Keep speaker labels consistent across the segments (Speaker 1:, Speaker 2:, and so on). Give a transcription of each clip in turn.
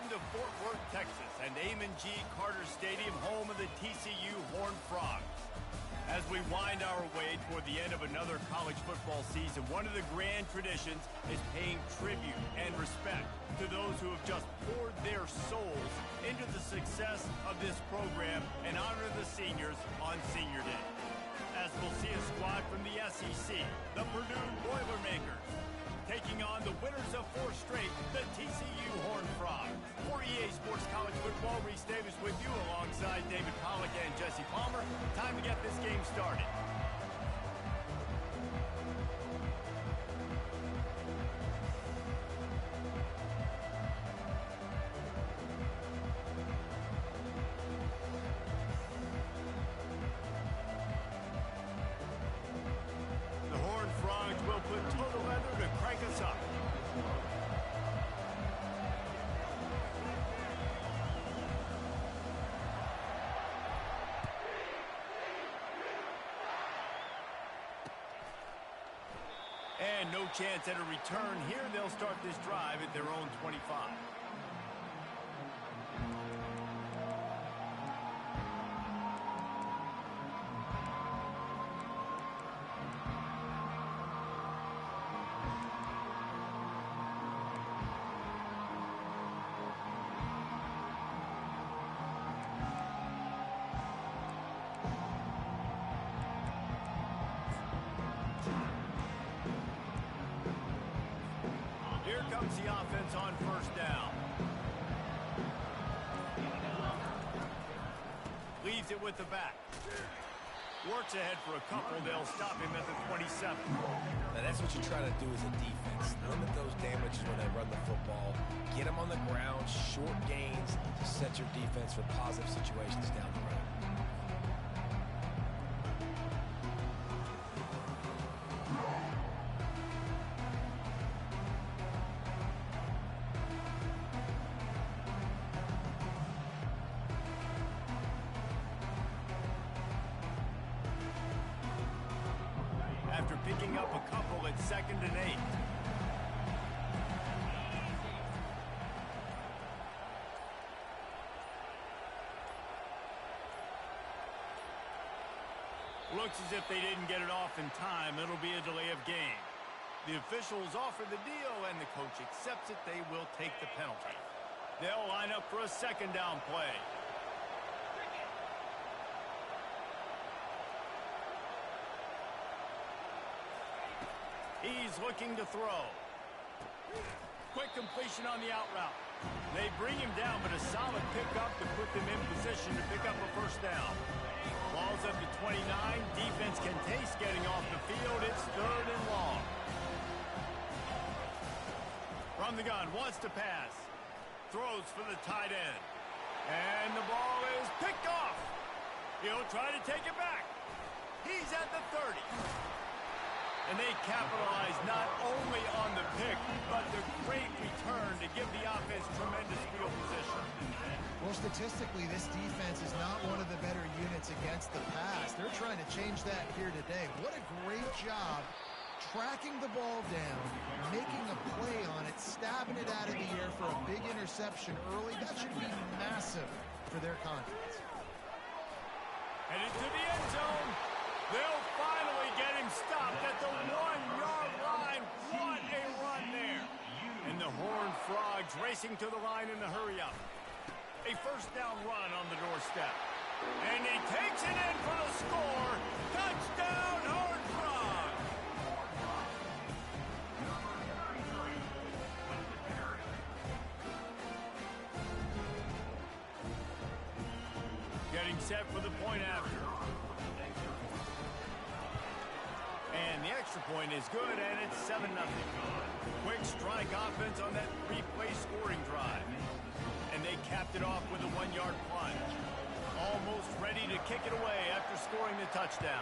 Speaker 1: Welcome to Fort Worth, Texas, and Amon G. Carter Stadium, home of the TCU Horned Frogs. As we wind our way toward the end of another college football season, one of the grand traditions is paying tribute and respect to those who have just poured their souls into the success of this program and honor the seniors on Senior Day. As we'll see a squad from the SEC, the Purdue Boilermakers, taking on the winners of 4 straight, the TCU Horned Frogs. For EA Sports College Football, Reese Davis with you alongside David Pollack and Jesse Palmer. Time to get this game started. The Horned Frogs will put total leather to crank us up. And no chance at a return here. They'll start this drive at their own 25. Here comes the offense on first down. Leaves it with the back. Works ahead for a couple. They'll stop him at the 27.
Speaker 2: Now that's what you try to do as a defense. Limit those damages when they run the football. Get them on the ground, short gains to set your defense for positive situations down the road.
Speaker 1: After picking up a couple at 2nd and 8. Looks as if they didn't get it off in time. It'll be a delay of game. The officials offer the deal, and the coach accepts it. They will take the penalty. They'll line up for a 2nd down play. He's looking to throw. Quick completion on the out route. They bring him down, but a solid pickup to put them in position to pick up a 1st down. Ball's up to 29. Defense can taste getting off the field. It's 3rd and long. From the gun, wants to pass. Throws for the tight end. And the ball is picked off. He'll try to take it back. He's at the 30. And they capitalize not only on the pick, but the great return to give the offense tremendous field position.
Speaker 3: Well, statistically, this defense is not one of the better units against the pass. They're trying to change that here today. What a great job tracking the ball down, making a play on it, stabbing it out of the air for a big interception early. That should be massive for their confidence.
Speaker 1: Headed to the end zone. They'll finally get him stopped at the 1-yard line. What a run there. And the Horned Frogs racing to the line in the hurry-up. A 1st down run on the doorstep. And he takes it in for the score. Touchdown, Horned Frogs. Getting set for the point after. And the extra point is good, and it's 7-0. Quick strike offense on that 3-play scoring drive. And they capped it off with a 1-yard plunge. Almost ready to kick it away after scoring the touchdown.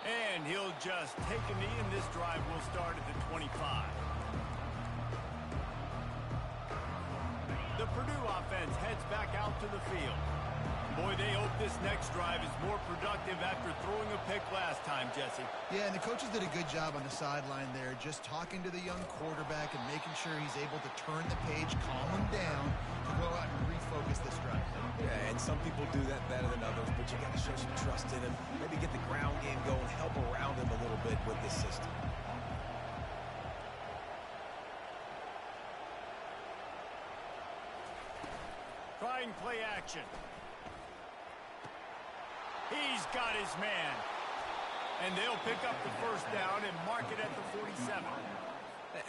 Speaker 1: And he'll just take a knee, and this drive will start at the 25. The Purdue offense heads back out to the field. Boy, they hope this next drive is more productive after throwing a pick last time, Jesse.
Speaker 3: Yeah, and the coaches did a good job on the sideline there, just talking to the young quarterback and making sure he's able to turn the page, calm him down, to go out and refocus this drive.
Speaker 2: Yeah, and some people do that better than others, but you got to show some trust in him. Maybe get the ground game going, help around him a little bit with this system.
Speaker 1: Trying play action. He's got his man. And they'll pick up the first down and mark it at the 47.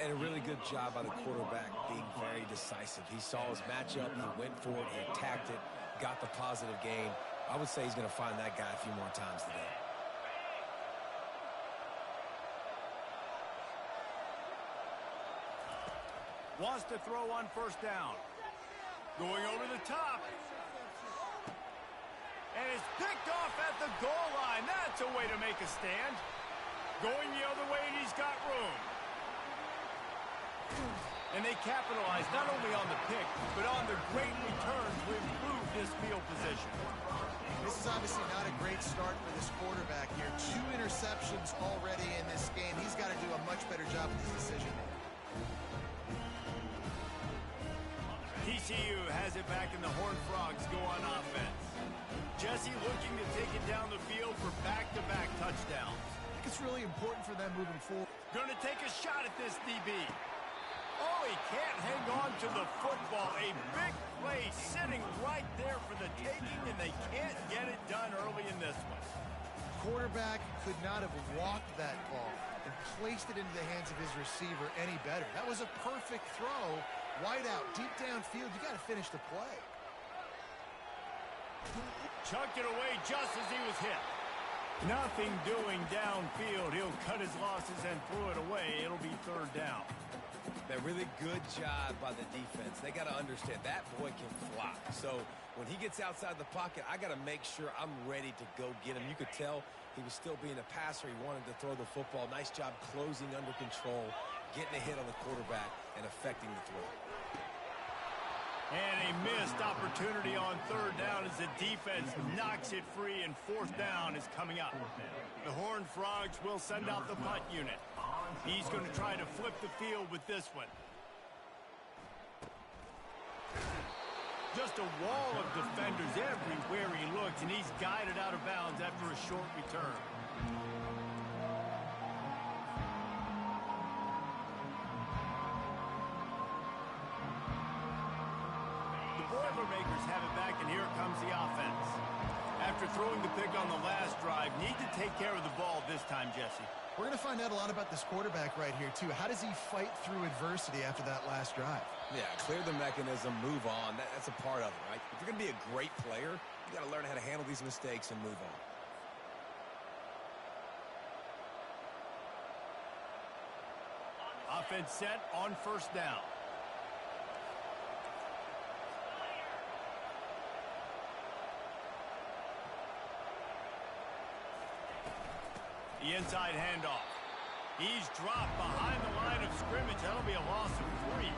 Speaker 2: And a really good job by the quarterback being very decisive. He saw his matchup, he went for it, he attacked it, got the positive gain. I would say he's going to find that guy a few more times today.
Speaker 1: Wants to throw on first down. Going over the top. And it's picked off at the goal line. That's a way to make a stand. Going the other way, and he's got room. And they capitalize not only on the pick, but on the great return to improve this field position.
Speaker 3: This is obviously not a great start for this quarterback here. 2 interceptions already in this game. He's got to do a much better job with his decision making.
Speaker 1: TCU has it back, and the Horned Frogs go on offense. Jesse looking to take it down the field for back-to-back touchdowns.
Speaker 3: I think it's really important for them moving forward.
Speaker 1: Going to take a shot at this DB. Oh, he can't hang on to the football. A big play sitting right there for the taking, and they can't get it done early in this one.
Speaker 3: Quarterback could not have walked that ball and placed it into the hands of his receiver any better. That was a perfect throw. Wide out, deep downfield. You got to finish the play.
Speaker 1: Chucked it away just as he was hit. Nothing doing downfield. He'll cut his losses and throw it away. It'll be third down.
Speaker 2: A really good job by the defense. They got to understand that boy can fly. So when he gets outside the pocket, I got to make sure I'm ready to go get him. You could tell he was still being a passer. He wanted to throw the football. Nice job closing under control, getting a hit on the quarterback, and affecting the throw.
Speaker 1: And a missed opportunity on third down as the defense knocks it free, and fourth down is coming up. The Horned Frogs will send out the punt unit. He's going to try to flip the field with this one. Just a wall of defenders everywhere he looks, and he's guided out of bounds after a short return. Boilermakers have it back, and here comes the offense. After throwing the pick on the last drive, need to take care of the ball this time, Jesse.
Speaker 3: We're going to find out a lot about this quarterback right here, too. How does he fight through adversity after that last drive?
Speaker 2: Yeah, clear the mechanism, move on. That's a part of it, right? If you're going to be a great player, you got to learn how to handle these mistakes and move on.
Speaker 1: Offense set on first down. The inside handoff. He's dropped behind the line of scrimmage. That'll be a loss of 3.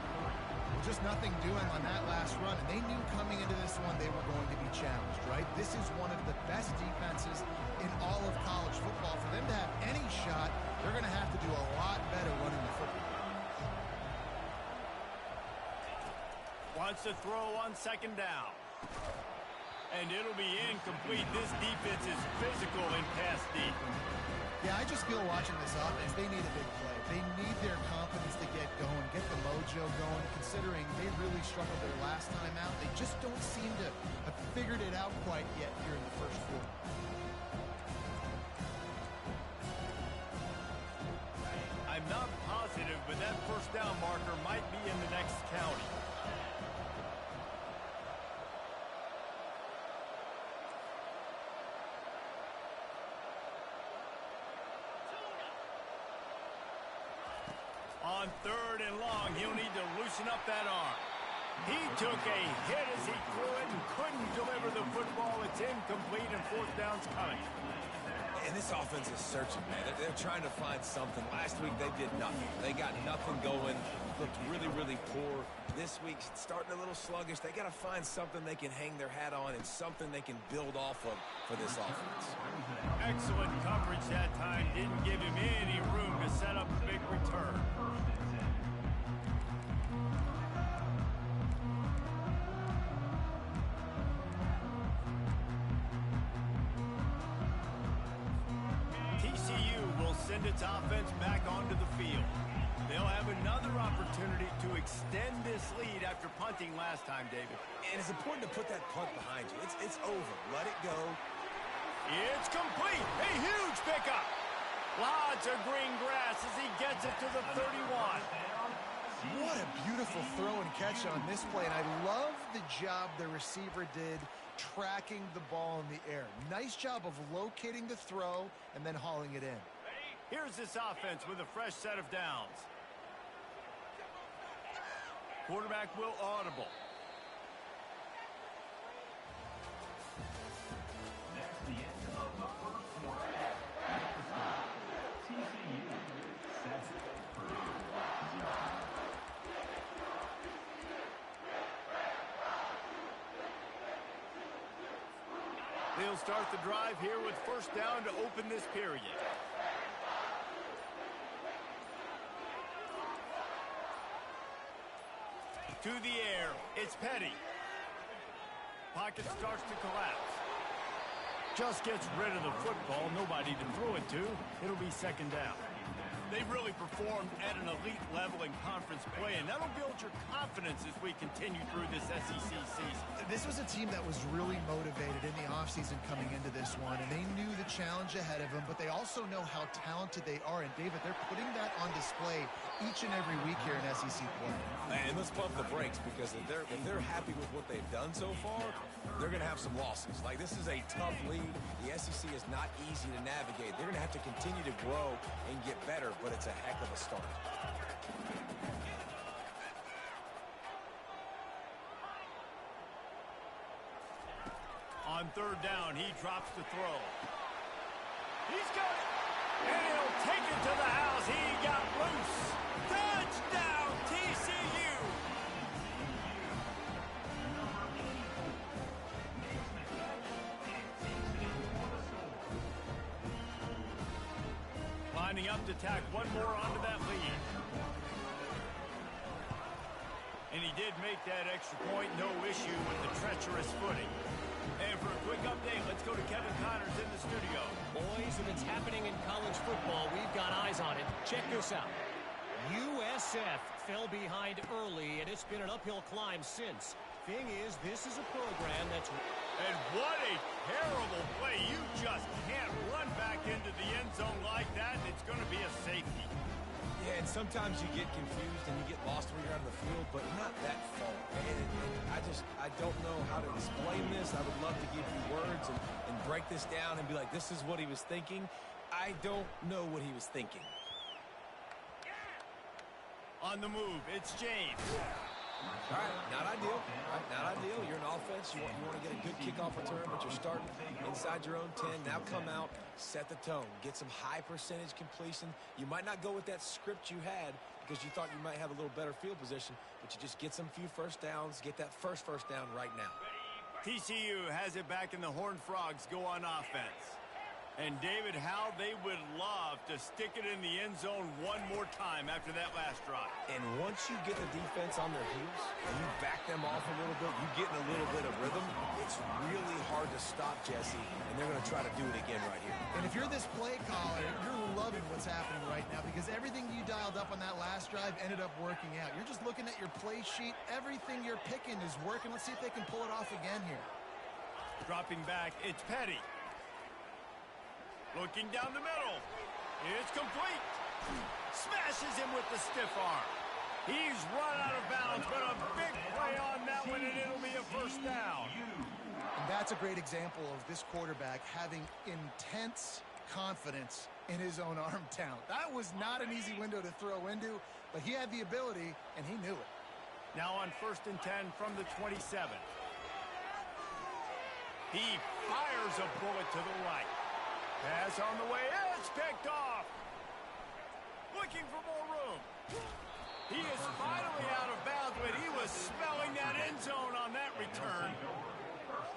Speaker 3: Just nothing doing on that last run, and they knew coming into this one they were going to be challenged, right? This is one of the best defenses in all of college football. For them to have any shot, they're going to have to do a lot better running the football.
Speaker 1: Wants to throw on second down. And it'll be incomplete. This defense is physical in pass deep.
Speaker 3: Yeah, I just feel watching this offense, they need a big play. They need their confidence to get going, get the mojo going, considering they really struggled their last time out. They just don't seem to have figured it out quite yet here in the first quarter.
Speaker 1: I'm not positive, but that first down marker might be in the next county. On third and long, he'll need to loosen up that arm. He took a hit as he threw it and couldn't deliver the football. It's incomplete, and fourth down's coming.
Speaker 2: And this offense is searching, man. They're trying to find something. Last week, they did nothing. They got nothing going. Looked really, really poor. This week, starting a little sluggish. They got to find something they can hang their hat on and something they can build off of for this offense.
Speaker 1: Excellent coverage that time. Didn't give him any room to set up a big return. TCU will send its offense back onto the field. They'll have another opportunity to extend this lead after punting last time, David.
Speaker 2: And it's important to put that punt behind you. It's over. Let it go.
Speaker 1: It's complete. A huge pickup. Lots of green grass as he gets it to the 31.
Speaker 3: What a beautiful throw and catch on this play. And I love the job the receiver did tracking the ball in the air. Nice job of locating the throw and then hauling it in.
Speaker 1: Here's this offense with a fresh set of downs. Quarterback will audible. They'll start the drive here with first down to open this period. To the air, it's Petty. Pocket starts to collapse. Just gets rid of the football, nobody to throw it to. It'll be second down. They've really performed at an elite level in conference play, and that'll build your confidence as we continue through this SEC season.
Speaker 3: This was a team that was really motivated in the offseason coming into this one, and they knew the challenge ahead of them, but they also know how talented they are. And, David, they're putting that on display each and every week here in SEC play.
Speaker 2: And let's pump the brakes, because if they're happy with what they've done so far, they're going to have some losses. Like, this is a tough league. The SEC is not easy to navigate. They're going to have to continue to grow and get better, but it's a heck of a start.
Speaker 1: On third down, he drops the throw. He's got it, and he'll take it to the house. He got loose. Touchdown, TCU. Lining up to tack one more onto that lead. And he did make that extra point, no issue with the treacherous footing. And for a quick update, let's go to Kevin Connors in the studio.
Speaker 4: Boys, if it's happening in college football, we've got eyes on it. Check this out. USF fell behind early, and it's been an uphill climb since. Thing is, this is a program that's...
Speaker 1: And what a terrible play. You just can't run back into the end zone like that, and it's going to be a safety.
Speaker 2: Yeah, and sometimes you get confused and you get lost when you're on the field, but not that far. And I don't know how to explain this. I would love to give you words and break this down and be like, this is what he was thinking. I don't know what he was thinking.
Speaker 1: On the move, it's James.
Speaker 2: All right, not ideal. Not ideal. You're an offense. You want to get a good kickoff return, but you're starting inside your own 10. Now come out, set the tone, get some high percentage completion. You might not go with that script you had because you thought you might have a little better field position, but you just get some few first downs, get that first down right now.
Speaker 1: TCU has it back, and the Horned Frogs go on offense. And, David, how they would love to stick it in the end zone one more time after that last drive.
Speaker 2: And once you get the defense on their heels, and you back them off a little bit, you get in a little bit of rhythm, it's really hard to stop, Jesse, and they're going to try to do it again right here.
Speaker 3: And if you're this play caller, you're loving what's happening right now because everything you dialed up on that last drive ended up working out. You're just looking at your play sheet. Everything you're picking is working. Let's see if they can pull it off again here.
Speaker 1: Dropping back, it's Petty. Looking down the middle. It's complete. Smashes him with the stiff arm. He's run out of bounds, but a big play on that one, and it'll be a first down.
Speaker 3: And that's a great example of this quarterback having intense confidence in his own arm talent. That was not an easy window to throw into, but he had the ability, and he knew it.
Speaker 1: Now on 1st and 10 from the 27. He fires a bullet to the right. Pass on the way. It's picked off. Looking for more room. He is finally out of bounds, but he was smelling that end zone on that return.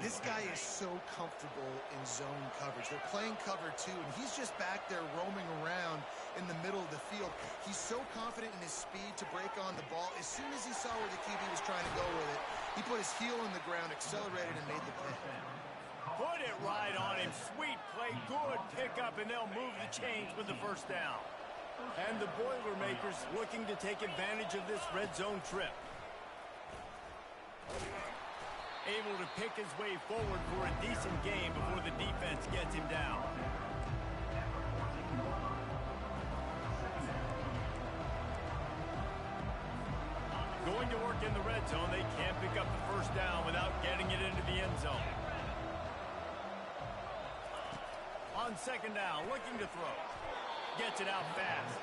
Speaker 3: This guy is so comfortable in zone coverage. They're playing cover two, and he's just back there roaming around in the middle of the field. He's so confident in his speed to break on the ball. As soon as he saw where the QB was trying to go with it, he put his heel in the ground, accelerated, and made the play.
Speaker 1: Put it right on him. Sweet play, good pickup, and they'll move the chains with the first down. And the Boilermakers looking to take advantage of this red zone trip. Able to pick his way forward for a decent game before the defense gets him down. Going to work in the red zone, they can't pick up the first down without getting it into the end zone. On second down, looking to throw. Gets it out fast.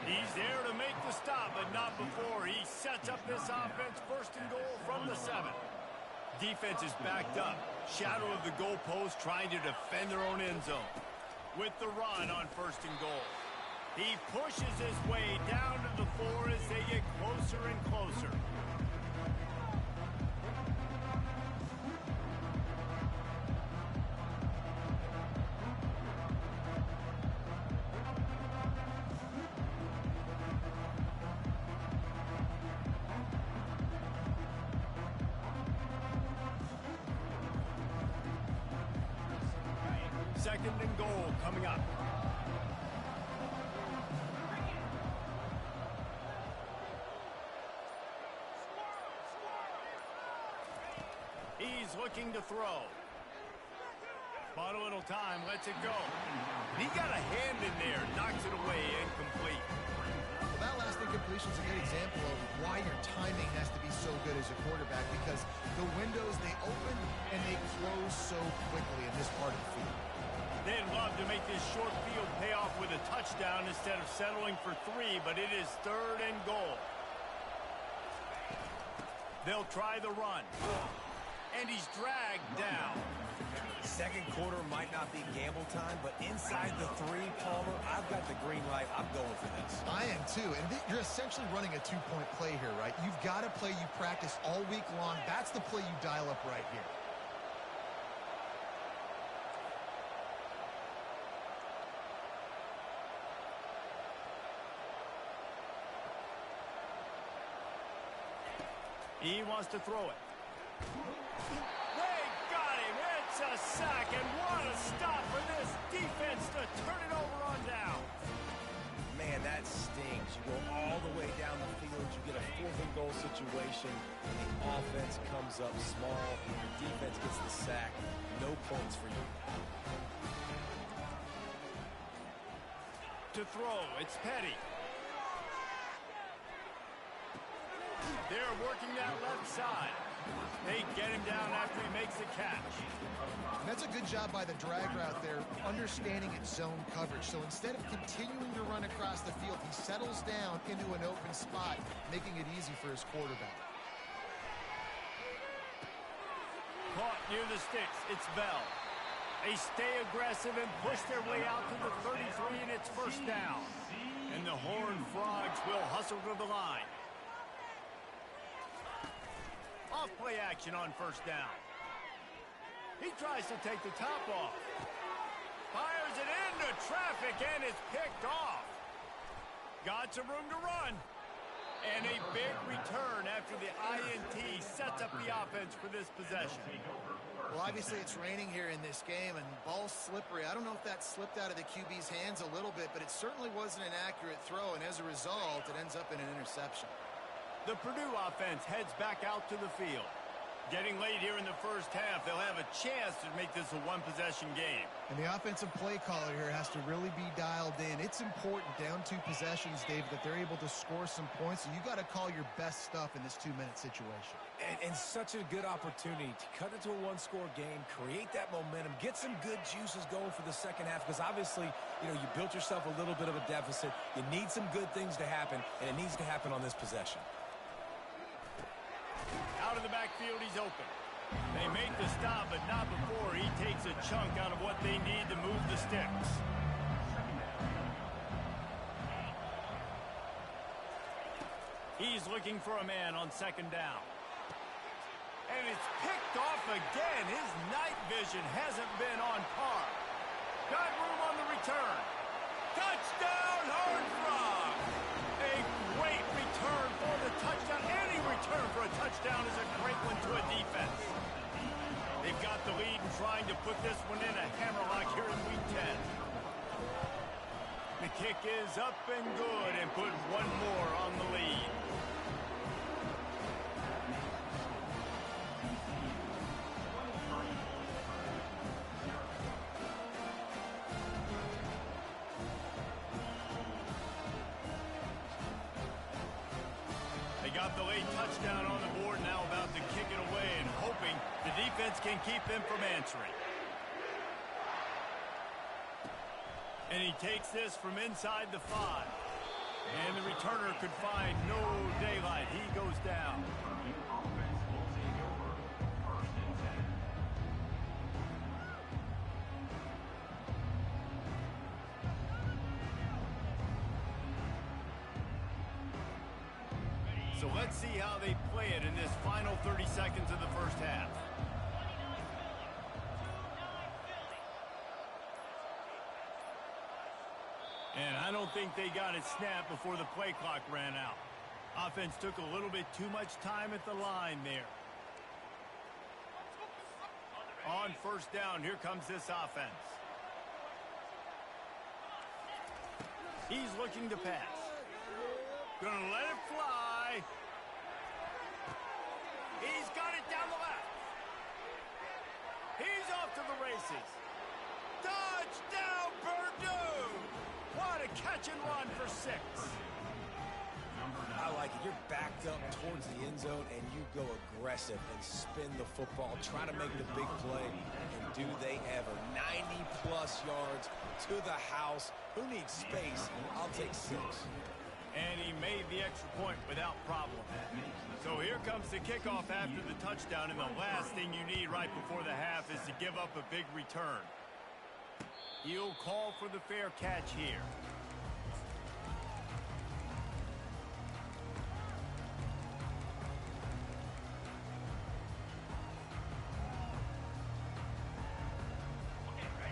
Speaker 1: He's there to make the stop, but not before. He sets up this offense, first and goal from the 7. Defense is backed up. Shadow of the goalpost, trying to defend their own end zone. With the run on first and goal. He pushes his way down to the 4 as they get closer and closer. Second and goal coming up. He's looking to throw. Bought a little time, lets it go. He got a hand in there, knocks it away, incomplete.
Speaker 3: Well, that last incompletion is a good example of why your timing has to be so good as a quarterback, because the windows, they open and they close so quickly in this part of the field.
Speaker 1: They'd love to make this short field pay off with a touchdown instead of settling for 3, but it is third and goal. They'll try the run. And he's dragged down.
Speaker 2: Second quarter might not be gamble time, but inside the 3, Palmer, I've got the green light. I'm going for this.
Speaker 3: I am too, and you're essentially running a 2-point play here, right? You've got a play you practice all week long. That's the play you dial up right here.
Speaker 1: He wants to throw it. They got him. It's a sack, and what a stop for this defense to turn it over on down.
Speaker 2: Man, that stings. You go all the way down the field. You get a 4th and goal situation, and the offense comes up small. The defense gets the sack. No points for you.
Speaker 1: To throw, it's Petty. They're working that left side. They get him down after he makes the catch.
Speaker 3: And that's a good job by the drag route there, understanding its zone coverage. So instead of continuing to run across the field, he settles down into an open spot, making it easy for his quarterback.
Speaker 1: Caught near the sticks. It's Bell. They stay aggressive and push their way out to the 33, and it's first down. And the Horned Frogs will hustle to the line. Off play action on first down. He tries to take the top off. Fires it into traffic and it's picked off. Got some room to run. And a big return after the INT sets up the offense for this possession.
Speaker 3: Well, obviously it's raining here in this game, and ball's slippery. I don't know if that slipped out of the QB's hands a little bit, but it certainly wasn't an accurate throw, and as a result, it ends up in an interception.
Speaker 1: The Purdue offense heads back out to the field. Getting late here in the first half, they'll have a chance to make this a one-possession game.
Speaker 3: And the offensive play caller here has to really be dialed in. It's important down 2 possessions, Dave, that they're able to score some points. So you got to call your best stuff in this 2-minute situation.
Speaker 2: And such a good opportunity to cut it to a 1-score game, create that momentum, get some good juices going for the second half, because obviously, you built yourself a little bit of a deficit. You need some good things to happen, and it needs to happen on this possession.
Speaker 1: Out of the backfield, he's open. They make the stop, but not before he takes a chunk out of what they need to move the sticks. He's looking for a man on second down. And it's picked off again. His night vision hasn't been on par. Got room on the return. Touchdown, Horned Frog! A great return for the touchdown. Any return for a touchdown is a great one to a defense. They've got the lead and trying to put this one in a hammerlock here in Week 10. The kick is up and good and put one more on the lead. Got the late touchdown on the board, now about to kick it away and hoping the defense can keep them from answering. And he takes this from inside the 5. And the returner could find no daylight. He goes down. So let's see how they play it in this final 30 seconds of the first half. And I don't think they got it snapped before the play clock ran out. Offense took a little bit too much time at the line there. On first down, here comes this offense. He's looking to pass. Gonna let it fly. He's got it down the left. He's off to the races. Touchdown, Purdue! What a catch and run for 6.
Speaker 2: I like it. You're backed up towards the end zone, and you go aggressive and spin the football. Try to make the big play, and do they ever. 90-plus yards to the house. Who needs space? I'll take 6.
Speaker 1: And he made the extra point without problem. So here comes the kickoff after the touchdown, and the last thing you need right before the half is to give up a big return. He'll call for the fair catch here.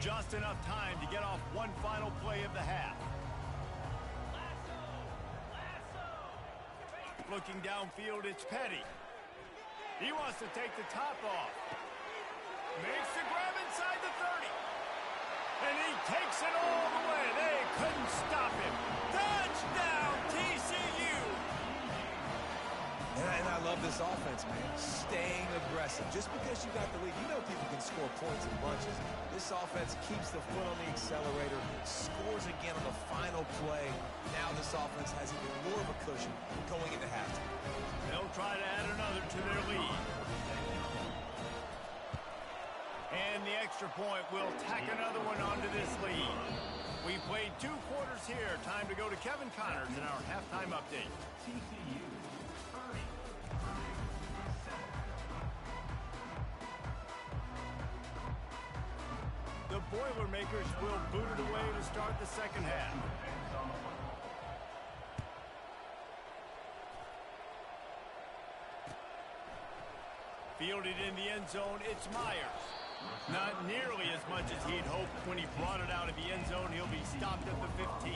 Speaker 1: Just enough time to get off one final play of the half. Looking downfield, it's Petty. He wants to take the top off. Makes the grab inside the 30. And he takes it all the way. They couldn't stop him. Touchdown, TCU!
Speaker 2: And I love this offense, man. Staying aggressive. Just because you got the lead, you know people can score points in bunches. This offense keeps the foot on the accelerator, scores again on the final play. Now this offense has even more of a cushion going into halftime.
Speaker 1: They'll try to add another to their lead. And the extra point will tack another one onto this lead. We played 2 quarters here. Time to go to Kevin Connors in our halftime update. The Boilermakers will boot it away to start the second half. Fielded in the end zone, it's Myers. Not nearly as much as he'd hoped. When he brought it out of the end zone, he'll be stopped at the 15.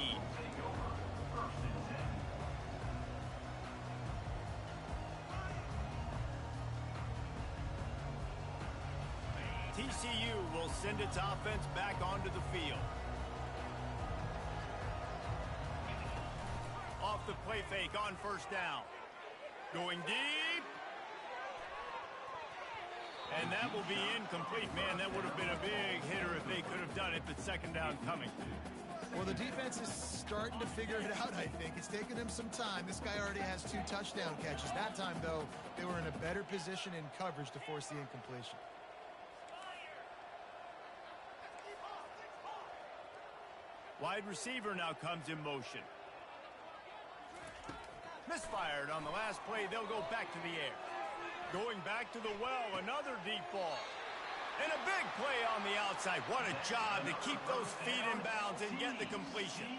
Speaker 1: TCU will send its offense back onto the field. Off the play fake on first down. Going deep. And that will be incomplete. Man, that would have been a big hitter if they could have done it, but second down coming.
Speaker 3: Well, the defense is starting to figure it out, I think. It's taken them some time. This guy already has 2 touchdown catches. That time, though, they were in a better position in coverage to force the incompletion.
Speaker 1: Wide receiver now comes in motion. Misfired on the last play. They'll go back to the air. Going back to the well, another deep ball. And a big play on the outside. What a job to keep those feet in bounds and get the completion.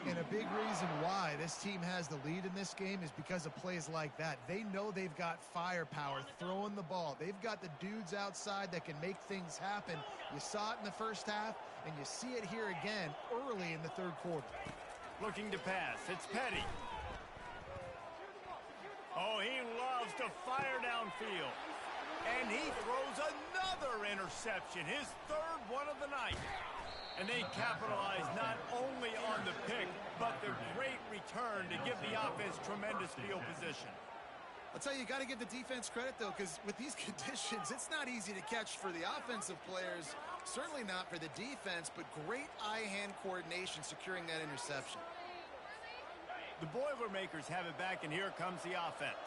Speaker 3: And a big reason why this team has the lead in this game is because of plays like that. They know they've got firepower throwing the ball. They've got the dudes outside that can make things happen. You saw it in the first half, and you see it here again early in the third quarter.
Speaker 1: Looking to pass. It's Petty. Oh, he loves to fire downfield. And he throws another interception, his third one of the night. And they capitalize not only on the pick, but the great return to give the offense tremendous field position.
Speaker 3: I'll tell you, you got to give the defense credit, though, because with these conditions, it's not easy to catch for the offensive players, certainly not for the defense, but great eye-hand coordination securing that interception.
Speaker 1: The Boilermakers have it back, and here comes the offense.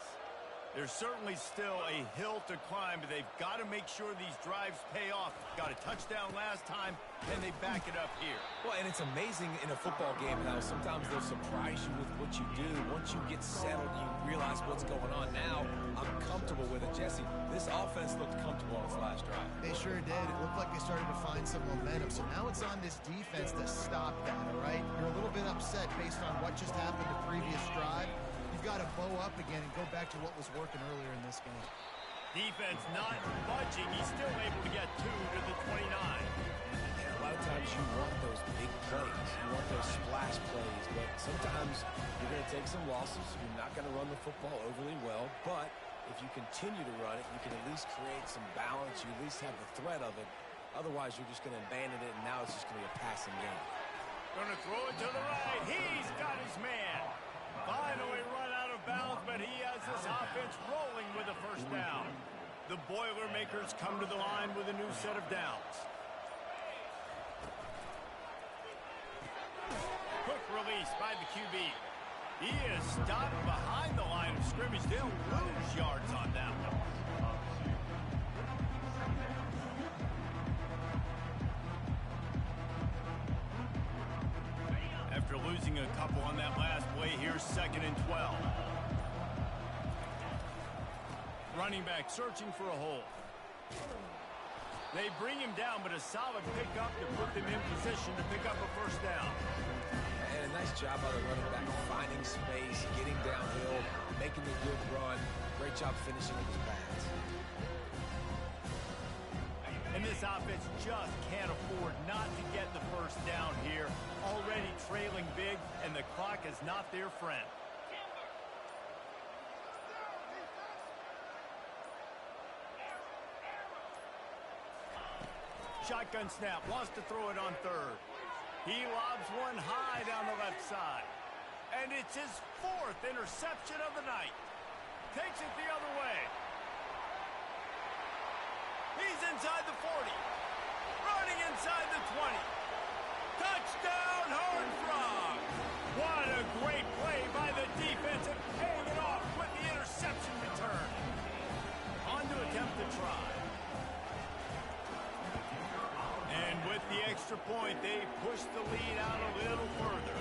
Speaker 1: There's certainly still a hill to climb, but they've got to make sure these drives pay off. Got a touchdown last time, and they back it up here.
Speaker 2: Well, and it's amazing in a football game how sometimes they'll surprise you with what you do. Once you get settled, you realize what's going on. Now, I'm comfortable with it. Jesse, this offense looked comfortable on its last drive.
Speaker 3: They sure did. It looked like they started to find some momentum. So now it's on this defense to stop that, all right? You're a little bit upset based on what just happened the previous drive. You've got to bow up again and go back to what was working earlier in this game.
Speaker 1: Defense not budging. He's still able to get 2 to the 29.
Speaker 2: And a lot of times you want those big plays. You want those splash plays. But sometimes you're going to take some losses. You're not going to run the football overly well. But if you continue to run it, you can at least create some balance. You at least have the threat of it. Otherwise, you're just going to abandon it, and now it's just going to be a passing game.
Speaker 1: Going to throw it to the right. He's got his man. Finally run out of bounds, but he has this offense rolling with a first down. The Boilermakers come to the line with a new set of downs. Quick release by the QB. He is stopped behind the line of scrimmage. They'll lose yards on that one. After losing a couple on that last play, here's 2nd and 12. Running back searching for a hole. They bring him down, but a solid pickup to put them in position to pick up a first down.
Speaker 2: And a nice job by the running back, finding space, getting downhill, making a good run. Great job finishing with his pass.
Speaker 1: And this offense just can't afford not to get the first down here. Already trailing big, and the clock is not their friend. Shotgun snap, wants to throw it on 3rd. He lobs one high down the left side. And it's his 4th interception of the night. Takes it the other way. He's inside the 40. Running inside the 20. Touchdown, Horned Frog. What a great play by the defense and paying it off with the interception return. On to attempt the try. And with the extra point, they push the lead out a little further.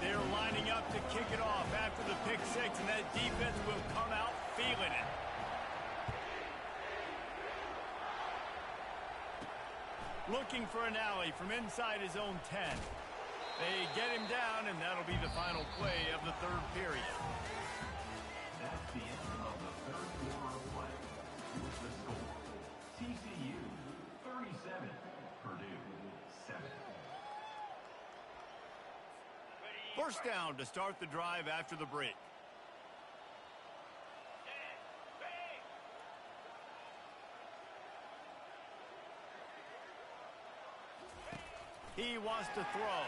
Speaker 1: They're lining up to kick it off after the pick 6, and that defense will come out feeling it. Looking for an alley from inside his own 10. They get him down, and that'll be the final play of the 3rd period.
Speaker 5: That's the end of the 3rd quarter of play. With the score, TCU 37, Purdue 7.
Speaker 1: First down to start the drive after the break. He wants to throw.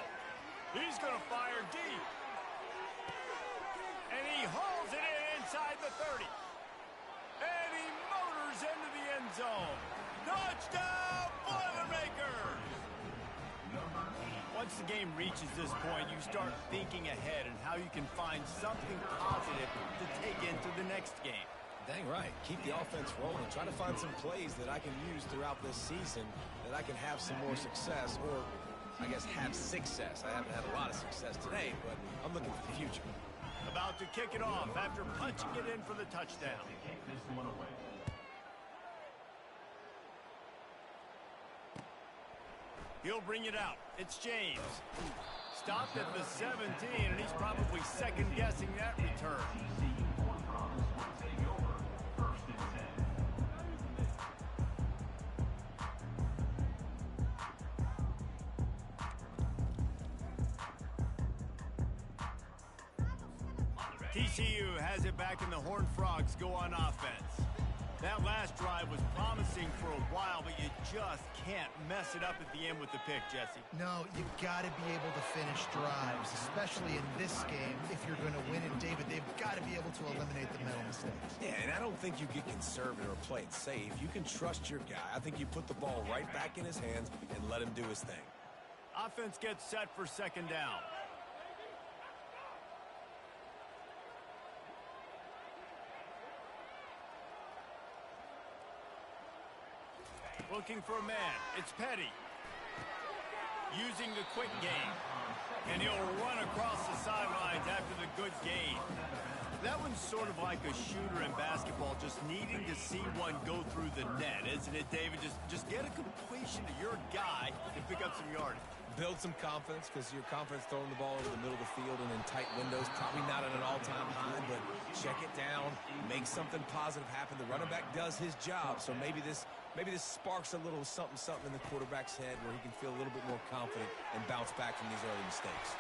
Speaker 1: He's going to fire deep. And he hauls it in inside the 30. And he motors into the end zone. Touchdown, Boilermakers! Once the game reaches this point, you start thinking ahead and how you can find something positive to take into the next game.
Speaker 2: Dang right. Keep the offense rolling. Try to find some plays that I can use throughout this season that I can have some more success, or I guess, have success. I haven't had a lot of success today, but I'm looking for the future.
Speaker 1: About to kick it off after punching it in for the touchdown.
Speaker 5: Kick this one away.
Speaker 1: He'll bring it out. It's James. Stopped at the 17, and he's probably second-guessing that return.
Speaker 5: TCU Horned Frogs will take over. First and 10.
Speaker 1: TCU has it back, and the Horned Frogs go on offense. That last drive was promising for a while, but you just can't mess it up at the end with the pick, Jesse.
Speaker 3: No, you got to be able to finish drives, especially in this game. If you're going to win it, David, they've got to be able to eliminate the mental mistakes.
Speaker 2: Yeah, and I don't think you get conservative or play it safe. You can trust your guy. I think you put the ball right back in his hands and let him do his thing.
Speaker 1: Offense gets set for second down. Looking for a man. It's Petty. Using the quick game. And he'll run across the sidelines after the good gain. That one's sort of like a shooter in basketball, just needing to see one go through the net, isn't it, David? Just get a completion to your guy and pick up some yardage.
Speaker 2: Build some confidence, because your confidence throwing the ball over the middle of the field and in tight windows, probably not at an all-time high, but check it down, make something positive happen. The running back does his job, so maybe this sparks a little something in the quarterback's head where he can feel a little bit more confident and bounce back from these early mistakes.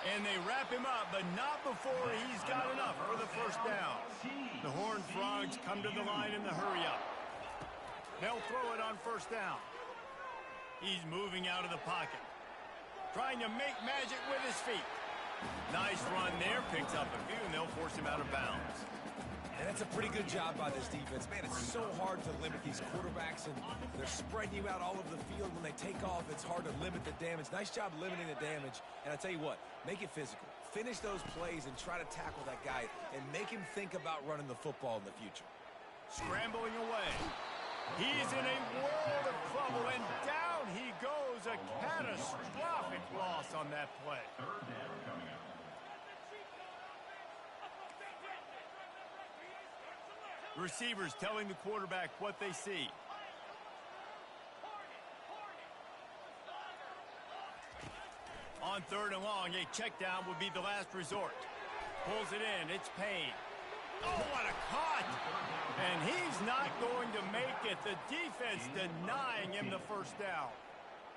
Speaker 1: And they wrap him up, but not before he's got enough for the first down. The Horned Frogs come to the line in the hurry-up. They'll throw it on first down. He's moving out of the pocket. Trying to make magic with his feet. Nice run there. Picks up a few, and they'll force him out of bounds.
Speaker 2: And that's a pretty good job by this defense. Man, it's so hard to limit these quarterbacks, and they're spreading you out all over the field. When they take off, it's hard to limit the damage. Nice job limiting the damage. And I tell you what, make it physical. Finish those plays and try to tackle that guy and make him think about running the football in the future.
Speaker 1: Scrambling away. He's in a world of trouble, and down he goes. A catastrophic loss on that play.
Speaker 5: Third down coming up.
Speaker 1: Receivers telling the quarterback what they see. On third and long, a check down would be the last resort. Pulls it in. It's Payne. Oh, what a cut! And he's not going to make it. The defense denying him the first down.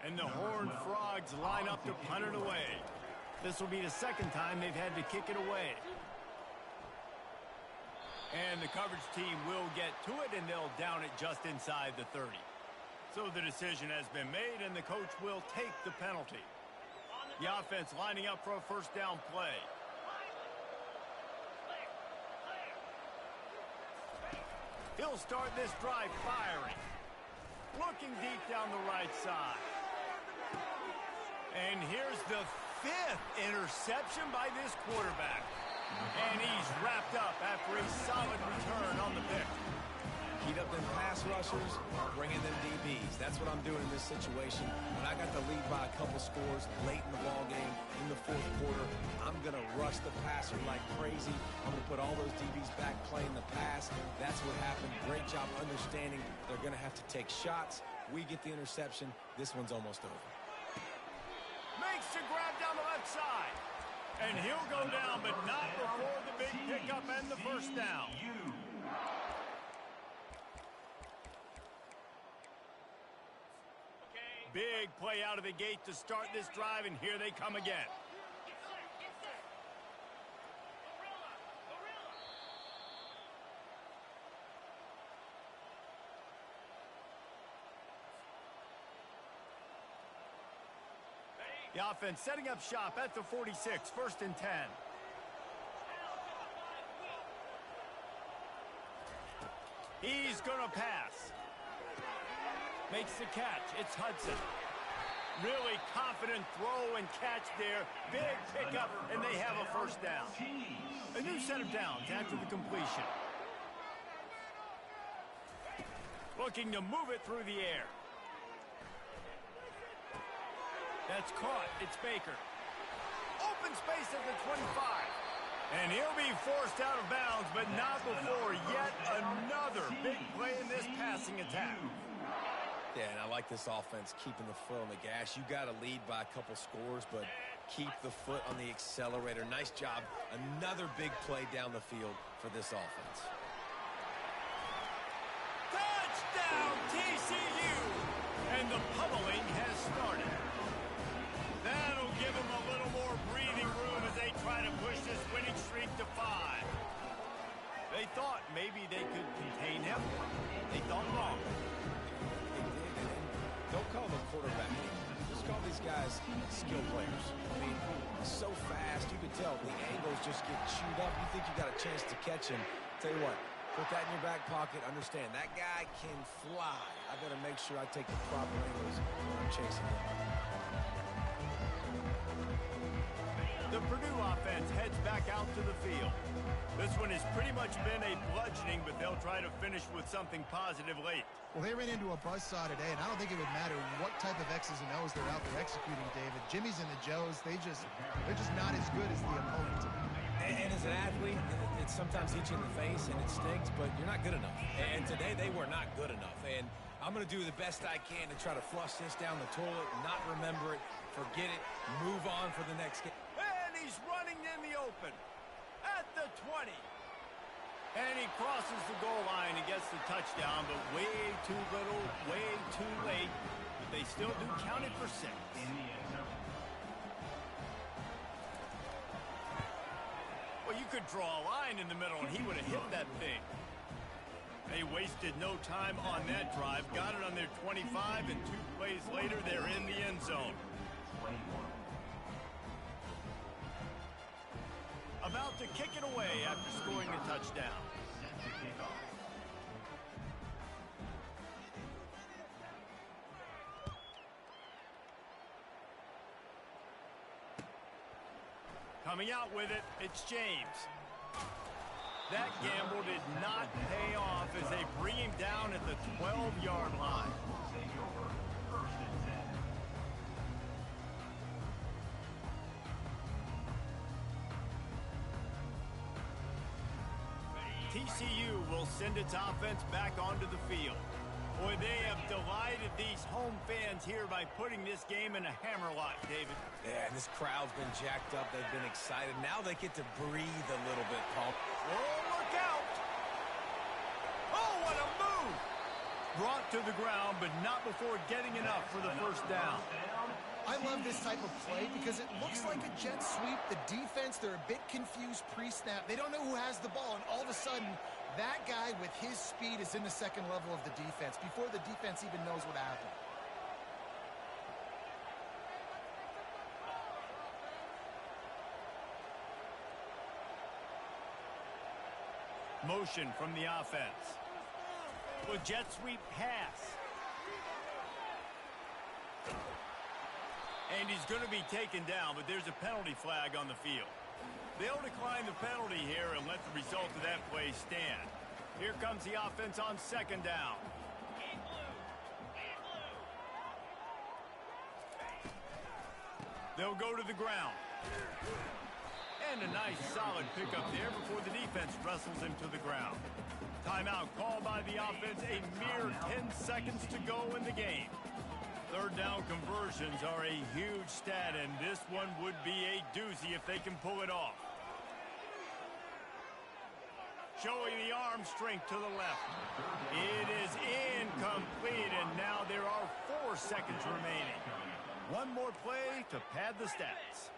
Speaker 1: And the Horned Frogs line up to punt it away. This will be the second time they've had to kick it away. And the coverage team will get to it, and they'll down it just inside the 30. So the decision has been made, and the coach will take the penalty. The offense lining up for a first down play. He'll start this drive firing. Looking deep down the right side. And here's the 5th interception by this quarterback. And he's wrapped up after a solid return on the pick.
Speaker 2: Heat up them pass rushers, bring in them DBs. That's what I'm doing in this situation. When I got the lead by a couple scores late in the ball game, in the fourth quarter, I'm going to rush the passer like crazy. I'm going to put all those DBs back playing the pass. That's what happened. Great job understanding they're going to have to take shots. We get the interception. This one's almost over.
Speaker 1: Makes the grab down the left side. And he'll go down, but not before the big pickup and the first down. Big play out of the gate to start this drive, and here they come again. The offense setting up shop at the 46, first and 10. He's going to pass. Makes the catch. It's Hudson. Really confident throw and catch there. Big pickup, and they have a first down. A new set of downs after the completion. Looking to move it through the air. That's caught. It's Baker. Open space at the 25. And he'll be forced out of bounds, but not before yet another big play in this passing attack.
Speaker 2: Yeah, and I like this offense keeping the foot on the gas. You got to lead by a couple scores, but keep the foot on the accelerator. Nice job. Another big play down the field for this offense.
Speaker 1: Touchdown, TCU! And the pummeling has started. That'll give them a little more breathing room as they try to push this winning streak to 5. They thought maybe they could contain him. They thought wrong.
Speaker 2: Don't call them quarterback anymore. Just call these guys skill players. I mean, so fast, you can tell the angles just get chewed up. You think you got a chance to catch him. Tell you what, put that in your back pocket. Understand, that guy can fly. I better make sure I take the proper angles when I'm chasing him.
Speaker 1: The Purdue offense heads back out to the field. This one has pretty much been a bludgeoning, but they'll try to finish with something positive late.
Speaker 3: Well, they ran into a buzzsaw today, and I don't think it would matter what type of X's and O's they're out there executing, David. Jimmy's and the Joes, they're just not as good as the opponent.
Speaker 2: And as an athlete, it sometimes hits you in the face, and it stinks, but you're not good enough. And today, they were not good enough. And I'm going to do the best I can to try to flush this down the toilet, not remember it, forget it, move on for the next game.
Speaker 1: And he's running in the open at the 20. And he crosses the goal line and gets the touchdown, but way too little, way too late. But they still do count it for 6. Well, you could draw a line in the middle, and he would have hit that thing. They wasted no time on that drive. Got it on their 25, and 2 plays later, they're in the end zone. About to kick it away after scoring a touchdown. Coming out with it, it's James. That gamble did not pay off as they bring him down at the 12-yard line. TCU will send its offense back onto the field. Boy, they have delighted these home fans here by putting this game in a hammerlock, David.
Speaker 2: Yeah, and this crowd's been jacked up. They've been excited. Now they get to breathe a little bit, Paul.
Speaker 1: Oh, look out! Oh, what a move! Brought to the ground, but not before getting enough for the first down.
Speaker 3: I love this type of play because it looks like a jet sweep. The defense, they're a bit confused pre-snap. They don't know who has the ball, and all of a sudden, that guy with his speed is in the second level of the defense before the defense even knows what happened.
Speaker 1: Motion from the offense. With jet sweep pass. And he's going to be taken down, but there's a penalty flag on the field. They'll decline the penalty here and let the result of that play stand. Here comes the offense on second down. They'll go to the ground. And a nice solid pickup there before the defense wrestles him to the ground. Timeout called by the offense, a mere 10 seconds to go in the game. Third down conversions are a huge stat, and this one would be a doozy if they can pull it off. Showing the arm strength to the left. It is incomplete, and now there are 4 seconds remaining. One more play to pad the stats.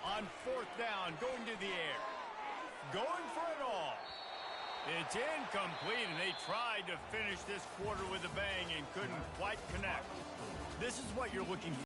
Speaker 1: On fourth down, going to the air. Going for it all. It's incomplete, and they tried to finish this quarter with a bang and couldn't quite connect. This is what you're looking for.